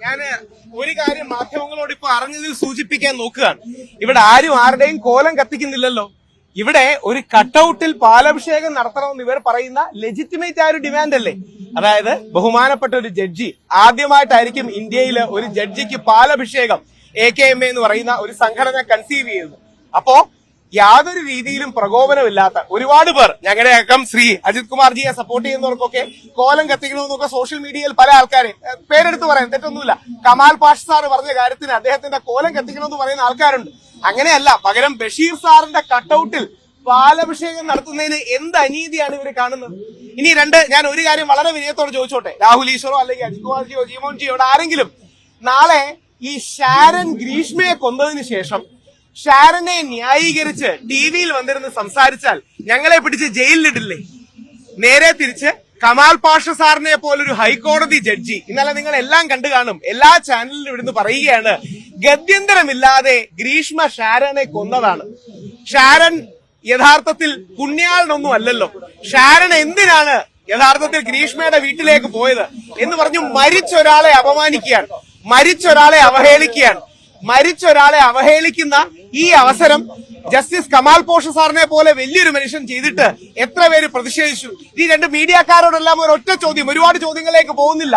ഞാൻ ഒരു കാര്യം മാധ്യമങ്ങളോട് ഇപ്പൊ അറിഞ്ഞതിൽ സൂചിപ്പിക്കാൻ നോക്കുകയാണ്. ഇവിടെ ആരും ആരുടെയും കോലം കത്തിക്കുന്നില്ലല്ലോ. ഇവിടെ ഒരു കട്ടൌട്ടിൽ പാലഭിഷേകം നടത്തണമെന്ന് ഇവർ പറയുന്ന ലെജിറ്റിമേറ്റ് ആയ ഒരു ഡിമാൻഡ് അല്ലേ? അതായത് ബഹുമാനപ്പെട്ട ഒരു ജഡ്ജി, ആദ്യമായിട്ടായിരിക്കും ഇന്ത്യയിൽ ഒരു ജഡ്ജിക്ക് പാലഭിഷേകം AKMA എന്ന് പറയുന്ന ഒരു സംഘടന കൺസീവ് ചെയ്തത്. അപ്പോ യാതൊരു രീതിയിലും പ്രകോപനമില്ലാത്ത ഒരുപാട് പേർ, ഞങ്ങളുടെ അക്കം ശ്രീ അജിത് കുമാർജിയെ സപ്പോർട്ട് ചെയ്യുന്നവർക്കൊക്കെ കോലം കത്തിക്കണമെന്നൊക്കെ സോഷ്യൽ മീഡിയയിൽ പല ആൾക്കാരെ പേരെടുത്ത് പറയാൻ തെറ്റൊന്നുമില്ല. കമാൽ പാഷ സാർ പറഞ്ഞ കാര്യത്തിന് അദ്ദേഹത്തിന്റെ കോലം കത്തിക്കണമെന്ന് പറയുന്ന ആൾക്കാരുണ്ട്. അങ്ങനെയല്ല, പകരം ബഷീർ സാറിന്റെ കട്ടൌട്ടിൽ പാലഭിഷേകം നടത്തുന്നതിന് എന്ത് അനീതിയാണ് ഇവർ കാണുന്നത്? ഇനി ഞാൻ ഒരു കാര്യം വളരെ വിനയത്തോടെ ചോദിച്ചോട്ടെ, രാഹുൽ ഈശ്വറോ അല്ലെങ്കിൽ അജിത് കുമാർജിയോ ജീമോൻജിയോ ഇവിടെ ആരെങ്കിലും നാളെ ഈ ഷാരൻ ഗ്രീഷ്മയെ കൊന്നതിന് ശേഷം ഷാരനെ ന്യായീകരിച്ച് ടിവിയിൽ വന്നിരുന്ന് സംസാരിച്ചാൽ ഞങ്ങളെ പിടിച്ച് ജയിലിലിടില്ലേ? നേരെ തിരിച്ച് കമാൽ പാഷ സാറിനെ പോലൊരു ഹൈക്കോടതി ജഡ്ജി, ഇന്നലെ നിങ്ങൾ എല്ലാം കണ്ടു കാണും, എല്ലാ ചാനലിലും ഇവിടുന്ന് പറയുകയാണ്, ഗത്യന്തരമില്ലാതെ ഗ്രീഷ്മ ഷാരനെ കൊന്നതാണ്. ഷാരൻ യഥാർത്ഥത്തിൽ പുണ്യാളനൊന്നും അല്ലല്ലോ. ഷാരൻ എന്തിനാണ് യഥാർത്ഥത്തിൽ ഗ്രീഷ്മയുടെ വീട്ടിലേക്ക് പോയത് എന്ന് പറഞ്ഞു മരിച്ചൊരാളെ അപമാനിക്കുകയാണ്, മരിച്ചൊരാളെ അവഹേളിക്കുകയാണ്. മരിച്ചൊരാളെ അവഹേളിക്കുന്ന ഈ അവസരം ജസ്റ്റിസ് കമാൽ പോഷ സാറിനെ പോലെ വലിയൊരു മനുഷ്യൻ ചെയ്തിട്ട് എത്ര പേര് പ്രതിഷേധിച്ചു? ഈ രണ്ട് മീഡിയക്കാരോടെല്ലാം ഒരൊറ്റ ചോദ്യം, ഒരുപാട് ചോദ്യങ്ങളിലേക്ക് പോകുന്നില്ല.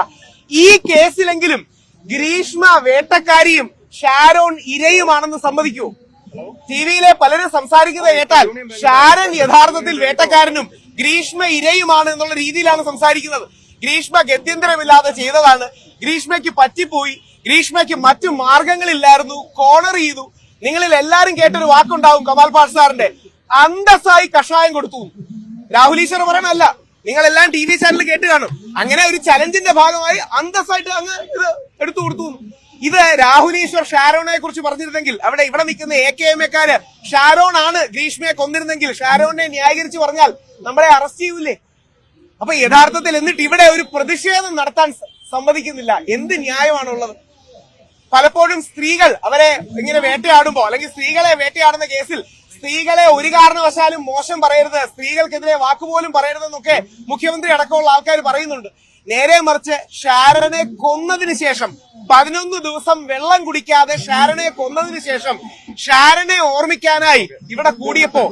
ഈ കേസിലെങ്കിലും ഗ്രീഷ്മ വേട്ടക്കാരിയും ഷാരോൺ ഇരയുമാണെന്ന് സമ്മതിക്കൂ? ടിവിയിലെ പലരും സംസാരിക്കുന്നത് കേട്ടാൽ ഷാരൻ യഥാർത്ഥത്തിൽ വേട്ടക്കാരനും ഗ്രീഷ്മ ഇരയുമാണ് എന്നുള്ള രീതിയിലാണ് സംസാരിക്കുന്നത്. ഗ്രീഷ്മ ഗത്യന്തരമില്ലാതെ ചെയ്തതാണ്, ഗ്രീഷ്മയ്ക്ക് പറ്റിപ്പോയി, ഗ്രീഷ്മയ്ക്ക് മറ്റു മാർഗങ്ങളില്ലായിരുന്നു, കോർണർ ചെയ്തു. നിങ്ങളിൽ എല്ലാരും കേട്ടൊരു വാക്കുണ്ടാവും കമാൽ പാഷ സാറിന്റെ, അന്തസ്സായി കഷായം കൊടുത്തു. രാഹുൽ ഈശ്വർ പറയണല്ല, നിങ്ങളെല്ലാം TV ചാനൽ കേട്ട് കാണും. അങ്ങനെ ഒരു ചലഞ്ചിന്റെ ഭാഗമായി അന്തസ്സായിട്ട് അങ്ങ് ഇത് എടുത്തു കൊടുത്തു. ഇത് രാഹുൽ ഈശ്വർ ഷാരോണെ കുറിച്ച് പറഞ്ഞിരുന്നെങ്കിൽ, ഇവിടെ നിൽക്കുന്ന AKMAക്കാര് ഷാരോൺ ആണ് ഗ്രീഷ്മയെ കൊന്നിരുന്നെങ്കിൽ ഷാരോണിനെ ന്യായീകരിച്ച് പറഞ്ഞാൽ നമ്മളെ അറസ്റ്റ് ചെയ്യൂലേ? അപ്പൊ യഥാർത്ഥത്തിൽ എന്നിട്ട് ഇവിടെ ഒരു പ്രതിഷേധം നടത്താൻ സമ്മതിക്കുന്നില്ല. എന്ത് ന്യായമാണുള്ളത്? പലപ്പോഴും സ്ത്രീകൾ അവരെ ഇങ്ങനെ വേട്ടയാടുമ്പോ, അല്ലെങ്കിൽ സ്ത്രീകളെ വേട്ടയാടുന്ന കേസിൽ സ്ത്രീകളെ ഒരു കാരണവശാലും മോശം പറയരുത്, സ്ത്രീകൾക്കെതിരെ വാക്കുപോലും പറയരുതെന്നൊക്കെ മുഖ്യമന്ത്രി അടക്കമുള്ള ആൾക്കാർ പറയുന്നുണ്ട്. നേരെ മറിച്ച് ഷാരനെ കൊന്നതിന് ശേഷം 11 ദിവസം വെള്ളം കുടിക്കാതെ ഷാരനെ കൊന്നതിന് ശേഷം ഷാരനെ ഓർമ്മിക്കാനായി ഇവിടെ കൂടിയപ്പോ,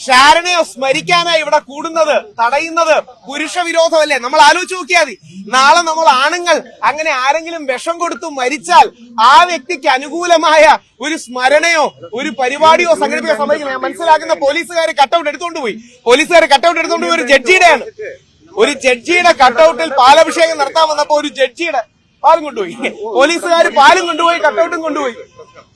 ഷാരനെ സ്മരിക്കാനായി ഇവിടെ കൂടുന്നത്, തടയുന്നത് പുരുഷ വിരോധമല്ലേ? നമ്മൾ ആലോചിച്ച് നോക്കിയാൽ മതി. നാളെ നമ്മൾ ആണുങ്ങൾ അങ്ങനെ ആരെങ്കിലും വിഷം കൊടുത്തു മരിച്ചാൽ ആ വ്യക്തിക്ക് അനുകൂലമായ ഒരു സ്മരണയോ ഒരു പരിപാടിയോ സംഘടിപ്പിക്കാൻ സമ്മതിക്കില്ല. ഞാൻ മനസ്സിലാക്കുന്ന പോലീസുകാർ കട്ടൌട്ട് എടുത്തോണ്ട് പോയി, ഒരു ജഡ്ജിയുടെയാണ്. ഒരു ജഡ്ജിയുടെ കട്ടൌട്ടിൽ പാലഭിഷേകം നടത്താൻ വന്നപ്പോ ഒരു ജഡ്ജിയുടെ പാലും കൊണ്ടുപോയി, പോലീസുകാർ പാലും കൊണ്ടുപോയി, കട്ടൌട്ടും കൊണ്ടുപോയി.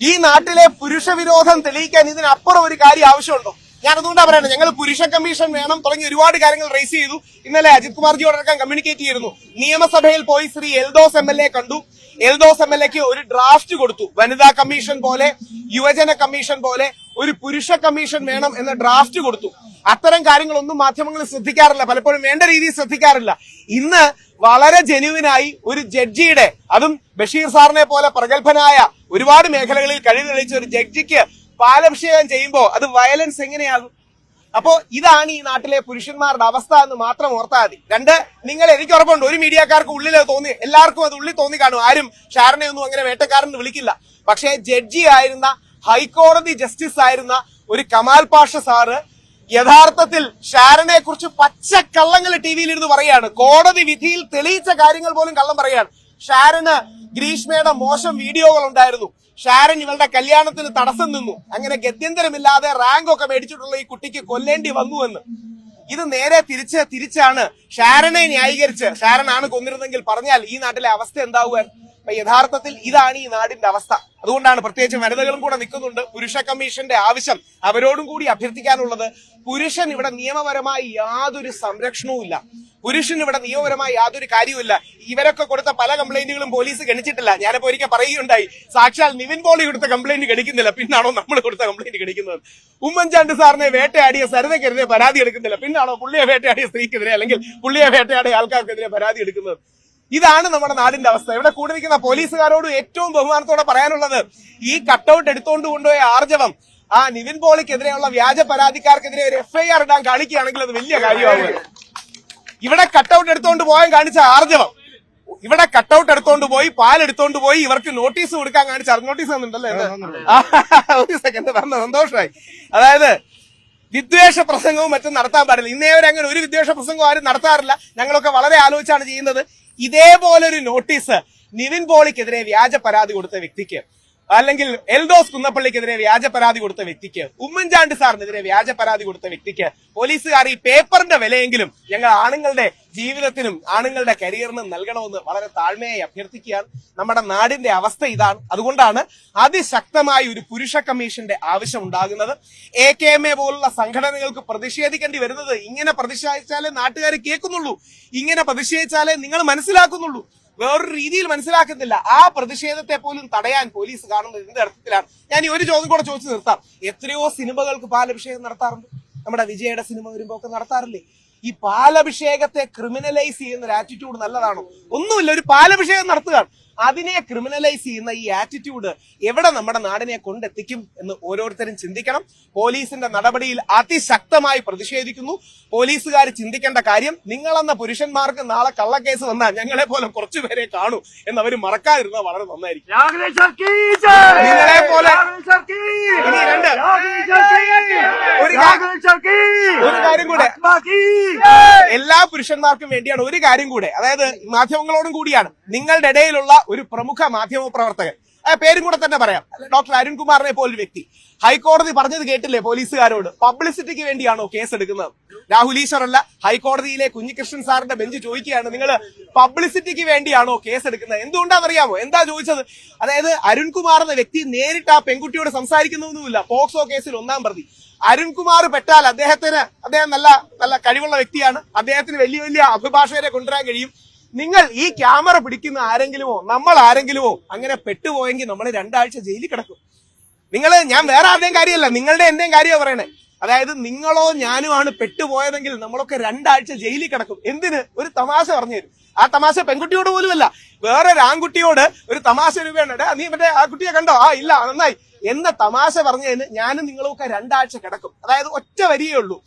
ഈ നാട്ടിലെ പുരുഷ വിരോധം തെളിയിക്കാൻ ഇതിനപ്പുറം ഒരു കാര്യം ആവശ്യമുണ്ടോ? ഞാൻ അതുകൊണ്ടാണ് പറയുന്നത്, ഞങ്ങൾ പുരുഷ കമ്മീഷൻ വേണം തുടങ്ങി ഒരുപാട് കാര്യങ്ങൾ റേസ് ചെയ്തു. ഇന്നലെ അജിത് കുമാർജിയോടൊപ്പം കമ്മ്യൂണിക്കേറ്റ് ചെയ്തിരുന്നു. നിയമസഭയിൽ പോയി ശ്രീ എൽദോസ് MLA കണ്ടു. എൽദോസ് MLAക്ക് ഒരു ഡ്രാഫ്റ്റ് കൊടുത്തു. വനിതാ കമ്മീഷൻ പോലെ, യുവജന കമ്മീഷൻ പോലെ ഒരു പുരുഷ കമ്മീഷൻ വേണം എന്ന ഡ്രാഫ്റ്റ് കൊടുത്തു. അത്തരം കാര്യങ്ങളൊന്നും മാധ്യമങ്ങൾ ശ്രദ്ധിക്കാറില്ല, പലപ്പോഴും വേണ്ട രീതിയിൽ ശ്രദ്ധിക്കാറില്ല. ഇന്ന് വളരെ ജെന്യുവിനായി ഒരു ജഡ്ജിയുടെ, അതും ബഷീർ സാറിനെ പോലെ പ്രഗത്ഭനായ ഒരുപാട് മേഖലകളിൽ കഴിവ് തെളിയിച്ച ഒരു ജഡ്ജിക്ക് പാലഭിഷേകം ചെയ്യുമ്പോ അത് വയലൻസ് എങ്ങനെയാകും? അപ്പോ ഇതാണ് ഈ നാട്ടിലെ പുരുഷന്മാരുടെ അവസ്ഥ എന്ന് മാത്രം ഓർത്താൽ മതി. നിങ്ങൾ, എനിക്ക് ഉറപ്പുണ്ട് ഒരു മീഡിയക്കാർക്ക് ഉള്ളിൽ തോന്നി, എല്ലാവർക്കും അത് ഉള്ളിൽ തോന്നി കാണും, ആരും ഷാരനെ ഒന്നും അങ്ങനെ വേട്ടക്കാരൻ വിളിക്കില്ല. പക്ഷേ ജഡ്ജി ആയിരുന്ന, ഹൈക്കോടതി ജസ്റ്റിസ് ആയിരുന്ന ഒരു കമാൽ പാഷ സാറ് യഥാർത്ഥത്തിൽ ഷാരനെ കുറിച്ച് പച്ചക്കള്ളങ്ങൾ ടിവിയിൽ ഇരുന്ന് പറയാണ്. കോടതി വിധിയിൽ തെളിയിച്ച കാര്യങ്ങൾ പോലും കള്ളം പറയാണ്. ഷാരന് ഗ്രീഷ്മയുടെ മോശം വീഡിയോകൾ ഉണ്ടായിരുന്നു, ഷാരൻ ഇവളുടെ കല്യാണത്തിന് തടസ്സം നിന്നു, അങ്ങനെ റാങ്ക് ഒക്കെ മേടിച്ചിട്ടുള്ള ഈ കുട്ടിക്ക് കൊല്ലേണ്ടി വന്നുവെന്ന്. ഇത് നേരെ തിരിച്ചാണ് ഷാരനെ ന്യായീകരിച്ച് ഷാരനാണ് കൊന്നിരുന്നെങ്കിൽ പറഞ്ഞാൽ ഈ നാട്ടിലെ അവസ്ഥ എന്താവുക? അപ്പൊ യഥാർത്ഥത്തിൽ ഇതാണ് ഈ നാടിന്റെ അവസ്ഥ. അതുകൊണ്ടാണ് പ്രത്യേകിച്ച് വനിതകളും കൂടെ നിൽക്കുന്നുണ്ട്. പുരുഷ കമ്മീഷന്റെ ആവശ്യം അവരോടും കൂടി അഭ്യർത്ഥിക്കാനുള്ളത്, പുരുഷൻ ഇവിടെ നിയമപരമായി യാതൊരു സംരക്ഷണവും ഇല്ല, പുരുഷൻ ഇവിടെ നിയമപരമായി യാതൊരു കാര്യവുമില്ല. ഇവരൊക്കെ കൊടുത്ത പല കംപ്ലൈന്റുകളും പോലീസ് ഗണിച്ചിട്ടില്ല. ഞാനിപ്പോ ഒരിക്കൽ പറയുകയുണ്ടായി, സാക്ഷാൽ നിവിൻ പോളി കൊടുത്ത കംപ്ലൈന്റ് ഗണിക്കുന്നില്ല, പിന്നാണോ നമ്മൾ കൊടുത്ത കംപ്ലൈന്റ് ഗണിക്കുന്നത്? ഉമ്മൻചാണ്ടി സാറിനെ വേട്ടയാടിയ സരിതയ്ക്കെതിരെ പരാതി എടുക്കുന്നില്ല, പിന്നാണോ പുള്ളിയെ വേട്ടയാടിയ സ്ത്രീക്കെതിരെ അല്ലെങ്കിൽ പുള്ളിയെ വേട്ടയാടിയ ആൾക്കാർക്കെതിരെ പരാതി എടുക്കുന്നത്? ഇതാണ് നമ്മുടെ നാടിന്റെ അവസ്ഥ. ഇവിടെ കൂടി നിൽക്കുന്ന പോലീസുകാരോട് ഏറ്റവും ബഹുമാനത്തോടെ പറയാനുള്ളത്, ഈ കട്ടൌട്ട് എടുത്തുകൊണ്ട് കൊണ്ടുപോയ ആർജവം ആ നിവിൻ പോളിക്കെതിരെയുള്ള വ്യാജ പരാതിക്കാർക്കെതിരെ ഒരു FIR ഇടാൻ കാണിക്കുകയാണെങ്കിൽ അത് വലിയ കാര്യമാവുക. ഇവിടെ കട്ടൌട്ട് എടുത്തുകൊണ്ട് പോകാൻ കാണിച്ച ആർജവം ഇവിടെ കട്ടൗട്ട് എടുത്തോണ്ട് പോയി, പാൽ എടുത്തോണ്ട് പോയി, ഇവർക്ക് നോട്ടീസ് കൊടുക്കാൻ കാണിച്ച നോട്ടീസ് തന്നിട്ടുണ്ടല്ലോ. ഒരു സെക്കൻഡ് പറഞ്ഞ സന്തോഷമായി. അതായത് വിദ്വേഷ പ്രസംഗവും മറ്റും നടത്താൻ പാടില്ല. ഇന്നേ വരെ അങ്ങനെ ഒരു വിദ്വേഷ പ്രസംഗവും ആരും നടത്താറില്ല. ഞങ്ങളൊക്കെ വളരെ ആലോചിച്ചാണ് ചെയ്യുന്നത്. ഇതേപോലൊരു നോട്ടീസ് നിവിൻ പോളിക്കെതിരെ വ്യാജ പരാതി കൊടുത്ത വ്യക്തിക്ക്, അല്ലെങ്കിൽ എൽദോസ് കുന്നപ്പള്ളിക്കെതിരെ വ്യാജ പരാതി കൊടുത്ത വ്യക്തിക്ക്, ഉമ്മൻചാണ്ടി സാറിനെതിരെ വ്യാജ പരാതി കൊടുത്ത വ്യക്തിക്ക് പോലീസുകാർ ഈ പേപ്പറിന്റെ വിലയെങ്കിലും ഞങ്ങൾ ആണുങ്ങളുടെ ജീവിതത്തിനും ആണുങ്ങളുടെ കരിയറിനും നൽകണമെന്ന് വളരെ താഴ്മയായി അഭ്യർത്ഥിക്കുകയാണ്. നമ്മുടെ നാടിന്റെ അവസ്ഥ ഇതാണ്. അതുകൊണ്ടാണ് അതിശക്തമായ ഒരു പുരുഷ കമ്മീഷന്റെ ആവശ്യം ഉണ്ടാകുന്നത്. AKMA പോലുള്ള സംഘടനകൾക്ക് പ്രതിഷേധിക്കേണ്ടി വരുന്നത് ഇങ്ങനെ പ്രതിഷേധിച്ചാലേ നാട്ടുകാർ കേൾക്കുന്നുള്ളൂ, ഇങ്ങനെ പ്രതിഷേധിച്ചാലേ നിങ്ങൾ മനസ്സിലാക്കുന്നുള്ളൂ. വേറൊരു രീതിയിൽ മനസ്സിലാക്കുന്നില്ല. ആ പ്രതിഷേധത്തെ പോലും തടയാൻ പോലീസ് കാണുന്നത് എന്ത് അർത്ഥത്തിലാണ്? ഞാൻ ഈ ഒരു ചോദ്യം കൂടെ ചോദിച്ചു നിർത്താം. എത്രയോ സിനിമകൾക്ക് പാലഭിഷേകം നടത്താറുണ്ട്. നമ്മുടെ വിജയുടെ സിനിമ വരുമ്പോ ഒക്കെ നടത്താറില്ലേ? ഈ പാലഭിഷേകത്തെ ക്രിമിനലൈസ് ചെയ്യുന്ന ഒരു ആറ്റിറ്റ്യൂഡ് നല്ലതാണോ? ഒന്നുമില്ല. ഒരു പാലഭിഷേകം നടത്തുക, അതിനെ ക്രിമിനലൈസ് ചെയ്യുന്ന ഈ ആറ്റിറ്റ്യൂഡ് എവിടെ നമ്മുടെ നാടിനെ കൊണ്ടെത്തിക്കും എന്ന് ഓരോരുത്തരും ചിന്തിക്കണം. പോലീസിന്റെ നടപടിയിൽ അതിശക്തമായി പ്രതിഷേധിക്കുന്നു. പോലീസുകാർ ചിന്തിക്കേണ്ട കാര്യം, നിങ്ങളെന്ന പുരുഷന്മാർക്ക് നാളെ കള്ളക്കേസ് വന്നാൽ ഞങ്ങളെ പോലെ കുറച്ചുപേരെ കാണൂ എന്നവർ മറക്കാതിരുന്നാൽ വളരെ നന്നായിരിക്കും. നിങ്ങളെ പോലെ ഒരു കാര്യം കൂടെ, എല്ലാ പുരുഷന്മാർക്കും വേണ്ടിയാണ് ഒരു കാര്യം കൂടെ, അതായത് മാധ്യമങ്ങളോടും കൂടിയാണ്. നിങ്ങളുടെ ഇടയിലുള്ള ഒരു പ്രമുഖ മാധ്യമ പ്രവർത്തകൻ, പേരും കൂടെ തന്നെ പറയാം, ഡോക്ടർ അരുൺകുമാറിനെ പോലൊരു വ്യക്തി ഹൈക്കോടതി പറഞ്ഞത് കേട്ടില്ലേ പോലീസുകാരോട്? പബ്ലിസിറ്റിക്ക് വേണ്ടിയാണോ കേസ് എടുക്കുന്നത്? രാഹുൽ ഈശ്വറല്ല, ഹൈക്കോടതിയിലെ കുഞ്ഞികൃഷ്ണൻ സാറിന്റെ ബെഞ്ച് ചോദിക്കുകയാണ്, നിങ്ങൾ പബ്ലിസിറ്റിക്ക് വേണ്ടിയാണോ കേസ് എടുക്കുന്നത്? എന്തുകൊണ്ടാണെന്നറിയാമോ? എന്താ ചോദിച്ചത്? അതായത് അരുൺകുമാർ എന്ന വ്യക്തി നേരിട്ട് ആ പെൺകുട്ടിയോട് സംസാരിക്കുന്നൊന്നുമില്ല. പോക്സോ കേസിൽ 1-ാം പ്രതി. അരുൺകുമാർ പെട്ടാൽ അദ്ദേഹം നല്ല കഴിവുള്ള വ്യക്തിയാണ്. അദ്ദേഹത്തിന് വലിയ വലിയ അഭിഭാഷകരെ കൊണ്ടുവരാൻ കഴിയും. നിങ്ങൾ ഈ ക്യാമറ പിടിക്കുന്ന ആരെങ്കിലുമോ നമ്മൾ ആരെങ്കിലുമോ അങ്ങനെ പെട്ടുപോയെങ്കിൽ നമ്മൾ 2 ആഴ്ച ജയിലിൽ കിടക്കും. ഞാൻ വേറെ ആരുടെയും കാര്യമല്ല, നിങ്ങളുടെ എന്റെയും കാര്യമാണ് പറയണേ. അതായത് നിങ്ങളോ ഞാനോ ആണ് പെട്ടുപോയതെങ്കിൽ നമ്മളൊക്കെ 2 ആഴ്ച ജയിലിൽ കിടക്കും. എന്തിന്? ഒരു തമാശ പറഞ്ഞു തരും. ആ തമാശ പെൺകുട്ടിയോട് പോലുമല്ല, വേറൊരു ആൺകുട്ടിയോട് ഒരു തമാശ രൂപയാണ്, നീ മറ്റേ ആ കുട്ടിയെ കണ്ടോ? ആ ഇല്ല, നന്നായി എന്ന തമാശ പറഞ്ഞതിന് ഞാനും നിങ്ങളൊക്കെ 2 ആഴ്ച കിടക്കും. അതായത് ഒറ്റ വരിയേ ഉള്ളൂ,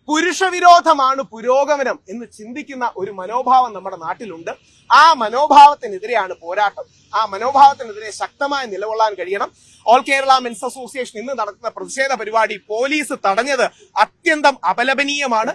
പുരുഷവിരോധമാണ് പുരോഗമനം എന്ന് ചിന്തിക്കുന്ന ഒരു മനോഭാവം നമ്മുടെ നാട്ടിലുണ്ട്. ആ മനോഭാവത്തിനെതിരെയാണ് പോരാട്ടം. ആ മനോഭാവത്തിനെതിരെ ശക്തമായി നിലകൊള്ളാൻ കഴിയണം. ഓൾ കേരള മെൻസ് അസോസിയേഷൻ ഇന്ന് നടത്തുന്ന പ്രതിഷേധ പരിപാടി പോലീസ് തടഞ്ഞത് അത്യന്തം അപലപനീയമാണ്.